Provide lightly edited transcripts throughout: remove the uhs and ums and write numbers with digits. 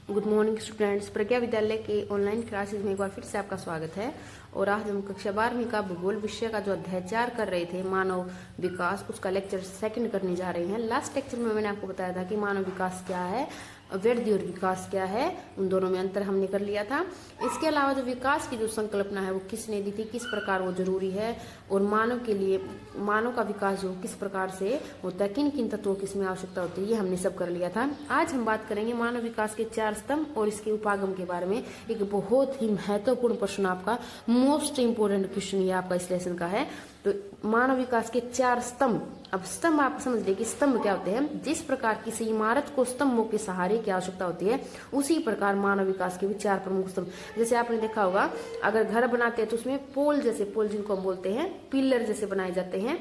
Good morning students. प्रज्ञा विद्यालय के online classes में एक बार फिर से आपका स्वागत है। और आज हम कक्षा 12वीं का भूगोल विषय का जो अध्याय 4 कर रहे थे, मानव विकास, उसका लेक्चर सेकंड करने जा रहे हैं। लास्ट लेक्चर में मैंने आपको बताया था कि मानव विकास क्या है, वृद्धि और विकास क्या है, उन दोनों में अंतर हमने कर लिया था। इसके अलावा जो विकास की जो संकल्पना है वो किसने दी थी, किस प्रकार वो जरूरी है, और मानव के लिए मानव का विकास जो किस प्रकार से होता है, किन किन तत्वों की इसमें आवश्यकता होती है, ये हमने सब कर लिया था। आज हम बात करेंगे मानव विकास के 4 स्तंभ और इसके उपागम के बारे में। एक बहुत ही महत्वपूर्ण प्रश्न, आपका मोस्ट इंपोर्टेंट क्वेश्चन ये आपका इस लेसन का है। तो मानव विकास के 4 स्तंभ। अब स्तंभ आप समझ ले कि स्तंभ क्या होते हैं। जिस प्रकार किसी इमारत को स्तंभों के सहारे की आवश्यकता होती है, उसी प्रकार मानव विकास के भी 4 प्रमुख स्तंभ। जैसे आपने देखा होगा, अगर घर बनाते हैं तो उसमें पोल जैसे, पोल जिनको हम बोलते हैं, पिलर जैसे बनाए जाते हैं,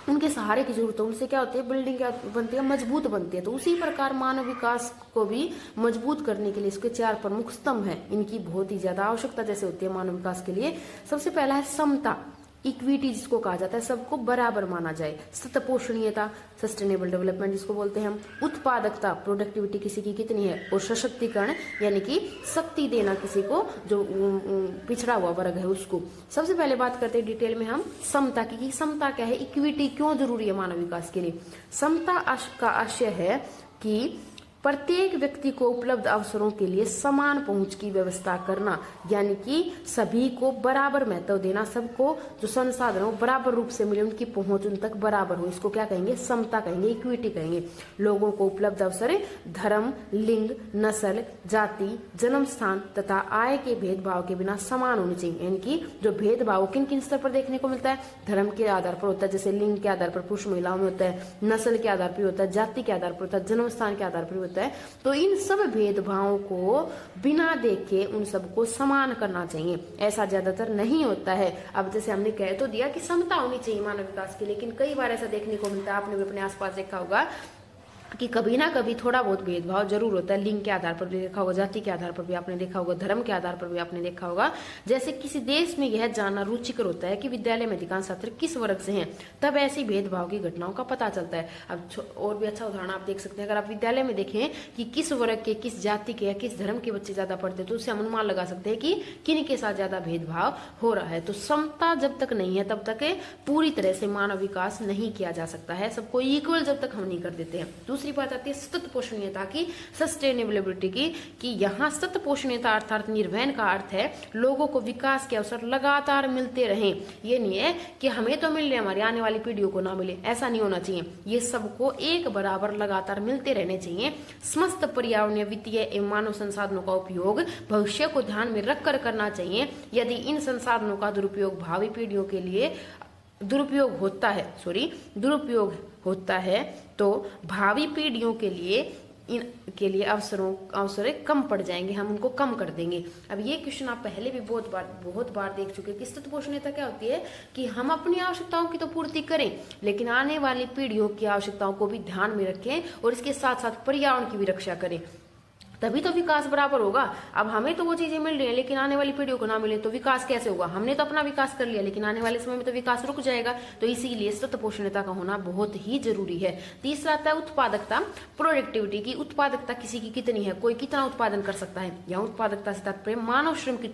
उनके सहारे की जरूरत है। उनसे क्या होती है, बिल्डिंग क्या बनती है, मजबूत बनती है। तो उसी प्रकार मानव विकास को भी मजबूत करने के लिए इसके 4 प्रमुख स्तंभ हैं। इनकी बहुत ही ज्यादा आवश्यकता जैसे होती है मानव विकास के लिए। सबसे पहला है समता, इक्विटी जिसको कहा जाता है, सबको बराबर माना जाए। सतपोषणीयता, सस्टेनेबल डेवलपमेंट जिसको बोलते हैं हम। उत्पादकता, प्रोडक्टिविटी किसी की कितनी है। और सशक्तिकरण यानी कि शक्ति देना किसी को, जो पिछड़ा हुआ वर्ग है उसको। सबसे पहले बात करते हैं डिटेल में हम समता की, कि समता क्या है, इक्विटी क्यों जरूरी है मानव विकास के लिए। समता का आशय है कि प्रत्येक व्यक्ति को उपलब्ध अवसरों के लिए समान पहुंच की व्यवस्था करना, यानी कि सभी को बराबर महत्व देना, सबको जो संसाधन हो बराबर रूप से मिले, उनकी पहुंच उन तक बराबर हो। इसको क्या कहेंगे, समता कहेंगे, इक्विटी कहेंगे। लोगों को उपलब्ध अवसर धर्म, लिंग, नस्ल, जाति, जन्म स्थान तथा आय के भेदभाव के बिना समान होने चाहिए। यानी कि जो भेदभाव किन किन स्तर पर देखने को मिलता है, धर्म के आधार पर होता है, जैसे लिंग के आधार पर पुरुष महिलाओं में होता है, नस्ल के आधार पर होता है, जाति के आधार पर होता है, जन्म स्थान के आधार पर है। तो इन सब भेदभावों को बिना देखे उन सबको समान करना चाहिए। ऐसा ज्यादातर नहीं होता है। अब जैसे हमने कह तो दिया कि समता होनी चाहिए मानव विकास की, लेकिन कई बार ऐसा देखने को मिलता है, आपने भी अपने आसपास देखा होगा कि कभी ना कभी थोड़ा बहुत भेदभाव जरूर होता है। लिंग के आधार पर भी देखा होगा, जाति के आधार पर भी आपने देखा होगा, धर्म के आधार पर भी आपने देखा होगा। जैसे किसी देश में यह जानना रुचिकर होता है कि विद्यालय में अधिकांश छात्र किस वर्ग से हैं, तब ऐसी भेदभाव की घटनाओं का पता चलता है। अब और भी अच्छा उदाहरण आप देख सकते हैं। अगर आप विद्यालय में देखें कि किस वर्ग के, किस जाति के या किस धर्म के बच्चे ज्यादा पढ़ते हैं, तो उससे हम अनुमान लगा सकते हैं कि किन के साथ ज्यादा भेदभाव हो रहा है। तो समता जब तक नहीं है तब तक पूरी तरह से मानव विकास नहीं किया जा सकता है। सबको इक्वल जब तक हम नहीं कर देते हैं। दूसरी बात आती है सतत पोषणीयता की, सस्टेनेबिलिटी की, कि यहाँ सतत पोषणीयता अर्थात निर्वहन का अर्थ है लोगों को विकास के अवसर लगातार मिलते रहें। ये नहीं है कि हमें तो मिल रहे, हमारी आने वाली पीढ़ियों को ना मिले, ऐसा नहीं होना चाहिए। ये सबको एक बराबर लगातार मिलते रहने चाहिए। समस्त पर्यावरणीय, वित्तीय एवं मानव संसाधनों का उपयोग भविष्य को ध्यान में रखकर करना चाहिए। यदि इन संसाधनों का दुरुपयोग भावी पीढ़ियों के लिए दुरुपयोग होता है तो भावी पीढ़ियों के लिए अवसर कम पड़ जाएंगे, हम उनको कम कर देंगे। अब ये क्वेश्चन आप पहले भी बहुत बार देख चुके हैं कि सतत पोषणीयता क्या होती है, कि हम अपनी आवश्यकताओं की तो पूर्ति करें, लेकिन आने वाली पीढ़ियों की आवश्यकताओं को भी ध्यान में रखें और इसके साथ साथ पर्यावरण की भी रक्षा करें, तभी तो विकास बराबर होगा। अब हमें तो वो चीजें मिल रही है, लेकिन आने वाली पीढ़ियों को ना मिले तो विकास कैसे होगा। हमने तो अपना विकास कर लिया, लेकिन आने वाले समय में तो विकास रुक जाएगा। तो इसीलिए सतत पोषणीयता का होना बहुत ही जरूरी है। तीसरा आता है उत्पादकता, प्रोडक्टिविटी की। उत्पादकता किसी की कितनी है, कोई कितना उत्पादन कर सकता है। यहाँ उत्पादकता से तात्पर्य मानव श्रम की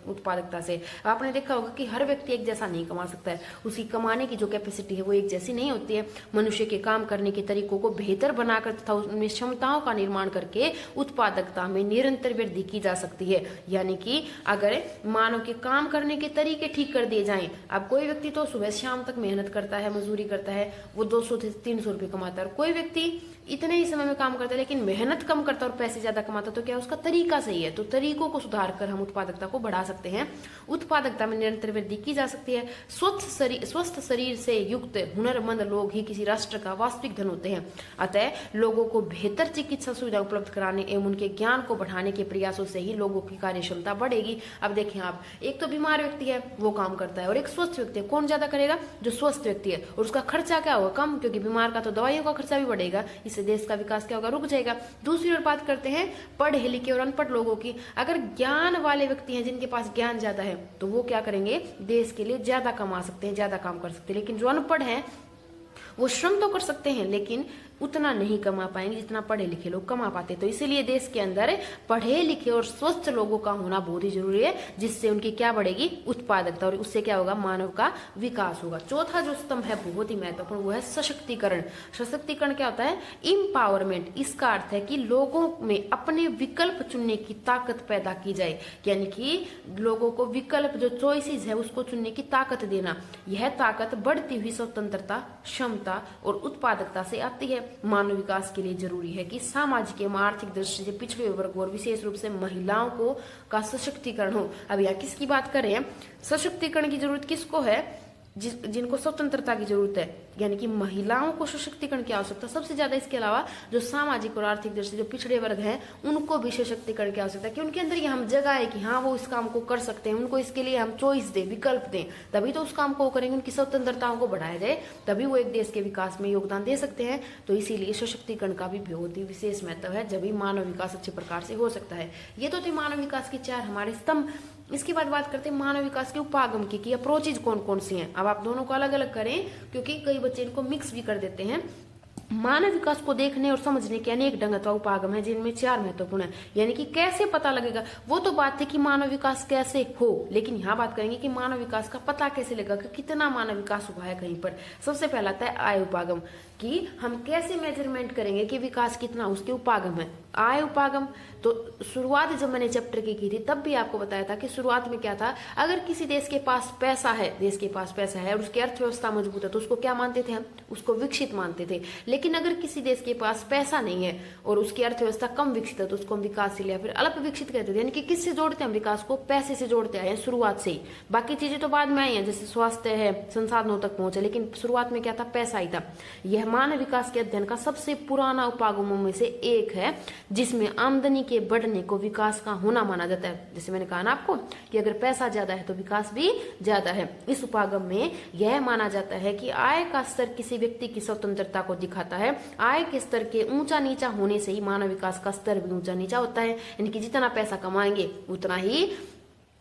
उत्पादकता से। आपने देखा होगा कि हर व्यक्ति एक जैसा नहीं कमा सकता है, उसकी कमाने की जो कैपेसिटी है वो एक जैसी नहीं होती है। मनुष्य के काम करने के तरीकों को बेहतर बनाकर तथा उनमें क्षमताओं का निर्माण करके उत्पादकता में निरंतर वृद्धि की जा सकती है। यानी कि अगर मानव के काम करने के तरीके ठीक कर दिए जाएं, अब कोई व्यक्ति तो सुबह शाम तक मेहनत करता है, मजदूरी करता है, वो 200 से 300 रुपये कमाता है, और कोई व्यक्ति इतने ही समय में काम करता है लेकिन मेहनत कम करता है और पैसे ज्यादा कमाता है, तो क्या उसका तरीका सही है। तो तरीकों को सुधार कर हम उत्पादकता को बढ़ा सकते हैं। उत्पादकता में निरंतर वृद्धि की जा सकती है। स्वस्थ शरीर से युक्त हुनरमंद लोग ही किसी राष्ट्र का वास्तविक धन होते हैं। अतः लोगों को बेहतर चिकित्सा सुविधा उपलब्ध कराने एवं उनके ज्ञान को बढ़ाने के प्रयासों से ही लोगों की कार्य क्षमता बढ़ेगी। अब देखें आप, एक तो बीमार व्यक्ति है वो काम करता है, और एक स्वस्थ व्यक्ति है, कौन ज्यादा करेगा, जो स्वस्थ व्यक्ति है, और उसका खर्चा क्या होगा, कम, क्योंकि बीमार का तो दवाइयों का खर्चा भी बढ़ेगा। इससे देश का विकास क्या होगा, रुक जाएगा। दूसरी ओर बात करते हैं पढ़े लिखे और अनपढ़ लोगों की। अगर ज्ञान वाले व्यक्ति हैं, जिनके पास ज्ञान ज्यादा है, तो वो क्या करेंगे, देश के लिए ज्यादा कमा सकते हैं, ज्यादा काम कर सकते हैं। लेकिन जो अनपढ़ हैं वो श्रम तो कर सकते हैं, लेकिन उतना नहीं कमा पाएंगे जितना पढ़े लिखे लोग कमा पाते। तो इसीलिए देश के अंदर पढ़े लिखे और स्वस्थ लोगों का होना बहुत ही जरूरी है, जिससे उनकी क्या बढ़ेगी, उत्पादकता, और उससे क्या होगा, मानव का विकास होगा। चौथा जो स्तंभ है बहुत ही महत्वपूर्ण, वो है सशक्तिकरण। सशक्तिकरण क्या होता है, इम्पावरमेंट। इसका अर्थ है कि लोगों में अपने विकल्प चुनने की ताकत पैदा की जाए, यानी कि लोगों को विकल्प, जो चॉइसेस है उसको चुनने की ताकत देना। यह ताकत बढ़ती हुई स्वतंत्रता, क्षमता और उत्पादकता से आती है। मानव विकास के लिए जरूरी है कि सामाजिक एवं आर्थिक दृष्टि से पिछड़े वर्ग और विशेष रूप से महिलाओं को का सशक्तिकरण हो। अब यहाँ किसकी बात करें, सशक्तिकरण की जरूरत किसको है, जिनको स्वतंत्रता की जरूरत है, यानी कि महिलाओं को सशक्तिकरण की आवश्यकता सबसे ज्यादा। इसके अलावा जो सामाजिक और आर्थिक दृष्टि जो पिछड़े वर्ग हैं उनको भी सशक्तिकरण की आवश्यकता है, कि उनके अंदर ये हम जगह है कि हाँ वो इस काम को कर सकते हैं, उनको इसके लिए हम चॉइस दें, विकल्प दें, तभी तो उस काम को करेंगे, उनकी स्वतंत्रताओं को बढ़ाया जाए, तभी वो एक देश के विकास में योगदान दे सकते हैं। तो इसीलिए सशक्तिकरण का भी बहुत ही विशेष महत्व है, जब भी मानव विकास अच्छे प्रकार से हो सकता है। ये तो थे मानव विकास के 4 हमारे स्तंभ। इसके बाद बात करते हैं मानव विकास के उपागम की, कि अप्रोचेज कौन कौन सी हैं। अब आप दोनों को अलग अलग करें, क्योंकि कई बच्चे इनको मिक्स भी कर देते हैं। मानव विकास को देखने और समझने के अनेक ढंग अथवा उपागम है, जिनमें 4 महत्वपूर्ण है। यानी कि कैसे पता लगेगा, वो तो बात है कि मानव विकास कैसे हो, लेकिन यहाँ बात करेंगे कि मानव विकास का पता कैसे लगेगा, कि कितना मानव विकास हुआ है कहीं पर। सबसे पहला आता है आय उपागम, कि हम कैसे मेजरमेंट करेंगे कि विकास कितना, उसके उपागम है। आय उपागम तो शुरुआत जब मैंने चैप्टर की थी तब भी आपको बताया था कि शुरुआत में क्या था, अगर किसी देश के पास पैसा है, देश के पास पैसा है और उसकी अर्थव्यवस्था मजबूत है, तो उसको क्या मानते थे हम, उसको विकसित मानते थे। लेकिन अगर किसी देश के पास पैसा नहीं है और उसकी अर्थव्यवस्था कम विकसित है, तो उसको हम विकासशील या फिर अल्प विकसित कहते थे। यानी कि किससे जोड़ते हैं हम विकास को, पैसे से जोड़ते आए हैं शुरुआत से ही। बाकी चीजें तो बाद में आई हैं, जैसे स्वास्थ्य है, संसाधनों तक पहुंचे, लेकिन शुरुआत में क्या था, पैसा ही था। यह मानव विकास के अध्ययन का सबसे पुराना उपागमों में से एक है, जिसमें आमदनी के बढ़ने को विकास का होना माना जाता है। जैसे मैंने कहा ना आपको कि अगर पैसा ज्यादा है तो विकास भी ज्यादा है। इस उपागम में यह माना जाता है कि आय का स्तर किसी व्यक्ति की स्वतंत्रता को दिखाता है। आय के स्तर के ऊंचा नीचा होने से ही मानव विकास का स्तर भी ऊंचा नीचा होता है, यानी कि जितना पैसा कमाएंगे उतना ही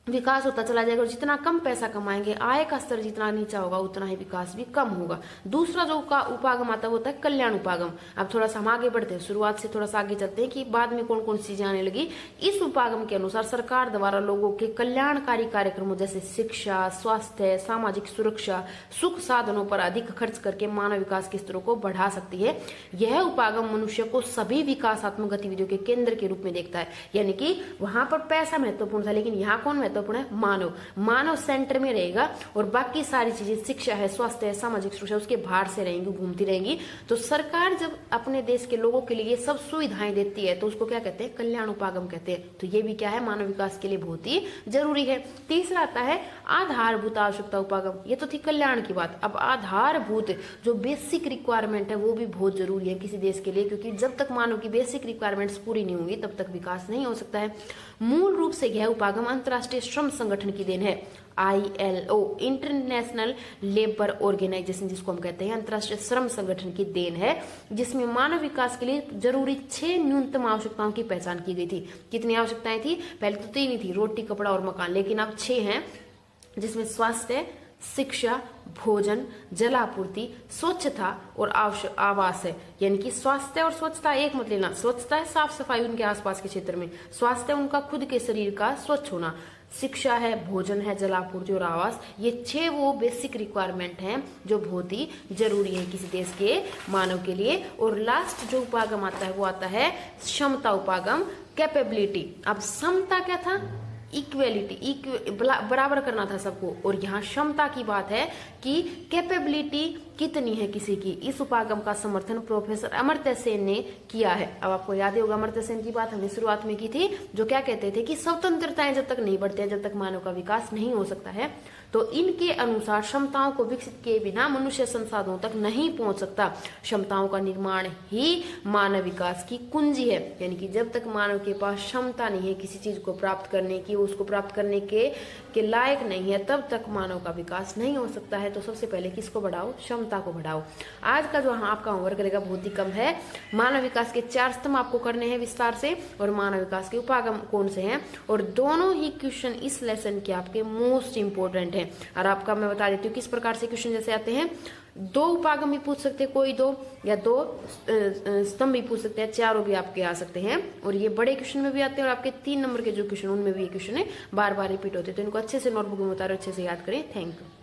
विकास होता चला जाएगा, और जितना कम पैसा कमाएंगे, आय का स्तर जितना नीचा होगा, उतना ही विकास भी कम होगा। दूसरा जो उपागम आता है वो होता है कल्याण उपागम। अब थोड़ा सा हम आगे बढ़ते हैं, शुरुआत से थोड़ा सा आगे चलते हैं कि बाद में कौन कौन सी चीजें आने लगी। इस उपागम के अनुसार सरकार द्वारा लोगों के कल्याणकारी कार्यक्रमों जैसे शिक्षा, स्वास्थ्य, सामाजिक सुरक्षा, सुख साधनों पर अधिक खर्च करके मानव विकास के स्तरों को बढ़ा सकती है। यह उपागम मनुष्य को सभी विकासात्मक गतिविधियों के केंद्र के रूप में देखता है, यानी कि वहां पर पैसा महत्वपूर्ण था, लेकिन यहाँ कौन महत्वपूर्ण है, मानव। मानव सेंटर में रहेगा और बाकी सारी चीजें, शिक्षा है, स्वास्थ्य है, सामाजिक सुरक्षा, उसके बाहर से रहेंगी, घूमती रहेंगी। तो सरकार जब अपने देश के लोगों के लिए सब सुविधाएं देती है तो उसको क्या कहते हैं, कल्याण उपागम कहते हैं। तो ये भी क्या है, मानव विकास के लिए बहुत ही जरूरी है। तीसरा आता है आधारभूत आवश्यकता उपागम। ये तो थी कल्याण की बात। अब आधारभूत जो बेसिक रिक्वायरमेंट है वो भी बहुत जरूरी है किसी देश के लिए, क्योंकि जब तक मानव की बेसिक रिक्वायरमेंट्स पूरी नहीं होंगी तब तक विकास नहीं हो सकता है। मूल रूप से यह उपागम अंतर्राष्ट्रीय श्रम संगठन की देन है। ILO, इंटरनेशनल लेबर ऑर्गेनाइजेशन, जिसको हम कहते हैं अंतर्राष्ट्रीय श्रम संगठन की देन है, जिसमें मानव विकास के लिए जरूरी 6 न्यूनतम आवश्यकताओं की पहचान की गई थी। कितनी आवश्यकताएं थी, पहले तो 3 ही थी, रोटी, कपड़ा और मकान, लेकिन अब 6 हैं, जिसमें स्वास्थ्य, शिक्षा, भोजन, जलापूर्ति, स्वच्छता और आवास है। यानी कि स्वास्थ्य और स्वच्छता एक मत लेना। स्वच्छता है साफ सफाई उनके आसपास के क्षेत्र में, स्वास्थ्य उनका खुद के शरीर का स्वच्छ होना, शिक्षा है, भोजन है, जलापूर्ति और आवास। ये 6 वो बेसिक रिक्वायरमेंट हैं जो बहुत ही जरूरी है किसी देश के मानव के लिए। और लास्ट जो उपागम आता है वो आता है क्षमता उपागम, कैपेबिलिटी। अब समता क्या था, इक्वेलिटी, बराबर करना था सबको। और यहाँ क्षमता की बात है कि कैपेबिलिटी कितनी है किसी की। इस उपागम का समर्थन प्रोफेसर अमर्त्य सेन ने किया है। अब आपको याद होगा अमर्त्य सेन की बात हमने शुरुआत में की थी, जो क्या कहते थे कि स्वतंत्रताएं जब तक नहीं बढ़ते हैं जब तक मानव का विकास नहीं हो सकता है। तो इनके अनुसार क्षमताओं को विकसित किए बिना मनुष्य संसाधनों तक नहीं पहुंच सकता। क्षमताओं का निर्माण ही मानव विकास की कुंजी है। यानी कि जब तक मानव के पास क्षमता नहीं है किसी चीज को प्राप्त करने की, उसको प्राप्त करने के लायक नहीं है, तब तक मानव का विकास नहीं हो सकता है। तो सबसे पहले किसको बढ़ाओ, क्षमता को बढ़ाओ। आज का जो आपका होमवर्क रहेगा बहुत ही कम है। मानव विकास के 4 स्तंभ आपको करने हैं विस्तार से, और मानव विकास के उपागम कौन से हैं, और दोनों ही क्वेश्चन इस लेसन के आपके मोस्ट इंपोर्टेंट है। और आपका मैं बता देती हूँ किस प्रकार से क्वेश्चन जैसे आते हैं। दो उपागम भी पूछ सकते हैं कोई दो, या दो स्तंभ भी पूछ सकते हैं, चारों भी आपके आ सकते हैं। और ये बड़े क्वेश्चन में भी आते हैं और आपके 3 नंबर के जो क्वेश्चन उनमें भी ये क्वेश्चन है बार बार रिपीट होते हैं। तो इनको अच्छे से नोटबुक में उतारो, अच्छे से याद करें। Thank you.